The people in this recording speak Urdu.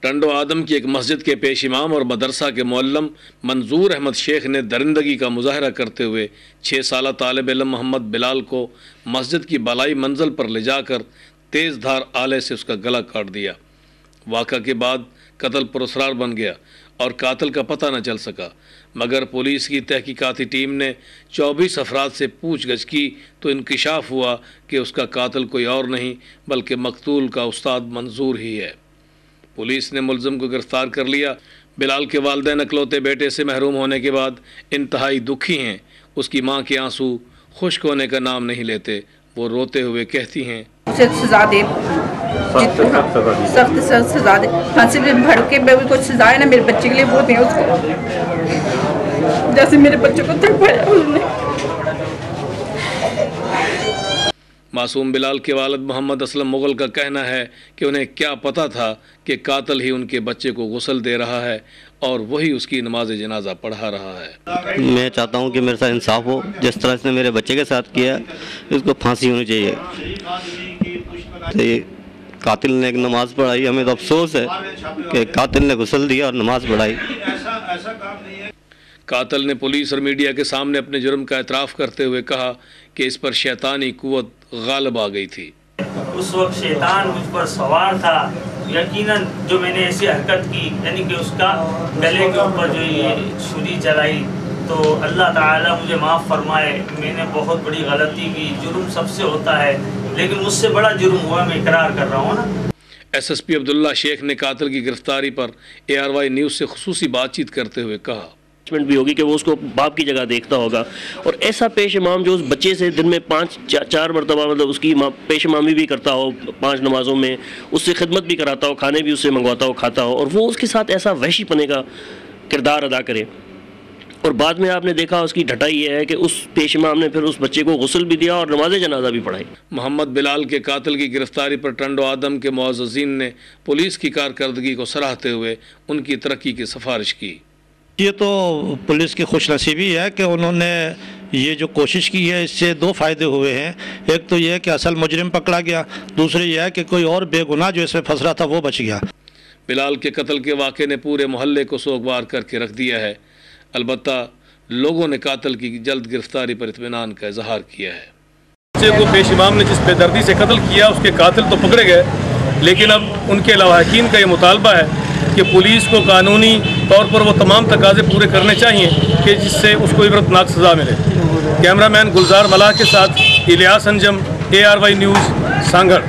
ٹنڈو آدم کی ایک مسجد کے پیش امام اور مدرسہ کے معلم منظور احمد شیخ نے درندگی کا مظاہرہ کرتے ہوئے 6 سالہ طالب علم محمد بلال کو مسجد کی بالائی منزل پر لے جا کر تیز دھار آلے سے اس کا گلا کاٹ دیا۔ واقعہ کے بعد قتل پراسرار بن گیا اور قاتل کا پتہ نہ چل سکا، مگر پولیس کی تحقیقاتی ٹیم نے 24 افراد سے پوچھ گچھ کی تو انکشاف ہوا کہ اس کا قاتل کوئی اور نہیں بلکہ مقتول کا استاد منظور ہی ہے۔ پولیس نے ملزم کو گرفتار کر لیا۔ بلال کے والدین اکلوتے بیٹے سے محروم ہونے کے بعد انتہائی دکھی ہیں۔ اس کی ماں کے آنسو خشک ہونے کا نام نہیں لیتے۔ وہ روتے ہوئے کہتی ہیں، سزا دے، سخت سزا دے، پھانسی میں بھر کے کوئی سزا ہے نا میرے بچے کے لیے وہ دیں اس کو، جیسے میرے بچوں کو تڑپایا انہوں نے۔ معصوم بلال کے والد محمد اسلم مغل کا کہنا ہے کہ انہیں کیا پتہ تھا کہ قاتل ہی ان کے بچے کو غسل دے رہا ہے اور وہی اس کی نماز جنازہ پڑھا رہا ہے۔ میں چاہتا ہوں کہ میرے ساتھ انصاف ہو، جس طرح اس نے میرے بچے کے ساتھ کیا اس کو پھانسی ہونی چاہیے۔ قاتل نے ایک نماز پڑھائی، ہمیں تو افسوس ہے کہ قاتل نے غسل دیا اور نماز پڑھائی۔ قاتل نے پولیس اور میڈیا کے سامنے اپنے جرم کا اعتراف کرتے ہوئے کہا کہ اس پر شیطانی قوت غالب آ گئی تھی۔ اس وقت شیطان مجھ پر سوار تھا، یقیناً جو میں نے ایسی حرکت کی، یعنی کہ اس کا گلے کے اوپر جو یہ چھری چلائی، تو اللہ تعالیٰ مجھے معاف فرمائے، میں نے بہت بڑی غلطی کی۔ جرم سب سے ہوتا ہے لیکن مجھ سے بڑا جرم ہوا، میں اقرار کر رہا ہوں نا۔ ایس ایس پی عبداللہ شیخ نے قاتل کی گرفتاری پر ARY نیوز سے خصوصی بات چیت کرتے ہوئے کہا بھی ہوگی کہ وہ اس کو باپ کی جگہ دیکھتا ہوگا، اور ایسا پیش امام جو اس بچے سے دن میں 4 مرتبہ مطلب اس کی پیش امامی بھی کرتا ہو، 5 نمازوں میں اس سے خدمت بھی کراتا ہو، کھانے بھی اس سے منگواتا ہو، کھاتا ہو، اور وہ اس کے ساتھ ایسا وحشی پنے کا کردار ادا کرے۔ اور بعد میں آپ نے دیکھا اس کی ڈھٹائی یہ ہے کہ اس پیش امام نے پھر اس بچے کو غسل بھی دیا اور نماز جنازہ بھی پڑھائی۔ محمد بلال کے قاتل کی گرفتاری پر ٹنڈو آدم کے معززین نے پولیس کی کارکردگی کو سراہتے ہوئے ان کی ترقی کی سفارش کی۔ یہ تو پولیس کی خوش نصیبی ہے کہ انہوں نے یہ جو کوشش کی ہے، اس سے 2 فائدے ہوئے ہیں۔ ایک تو یہ ہے کہ اصل مجرم پکڑا گیا، دوسرے یہ ہے کہ کوئی اور بے گناہ جو اس میں پھنس رہا تھا وہ بچ گیا۔ بلال کے قتل کے واقعے نے پورے محلے کو سوگوار کر کے رکھ دیا ہے، البتہ لوگوں نے قاتل کی جلد گرفتاری پر اطمینان کا اظہار کیا ہے۔ بچے کو پیش امام نے جس بے دردی سے قتل کیا اس کے قاتل تو پکڑے گئے، لیکن اب ان کے لواحقین کا یہ مطالبہ ہے کہ پولیس کو قانونی طور پر وہ تمام تقاضے پورے کرنے چاہیے کہ جس سے اس کو عبرتناک سزا ملے۔ کیمرہ مین گلزار ملاح کے ساتھ الیاس انجم، ARY نیوز، سانگھڑ۔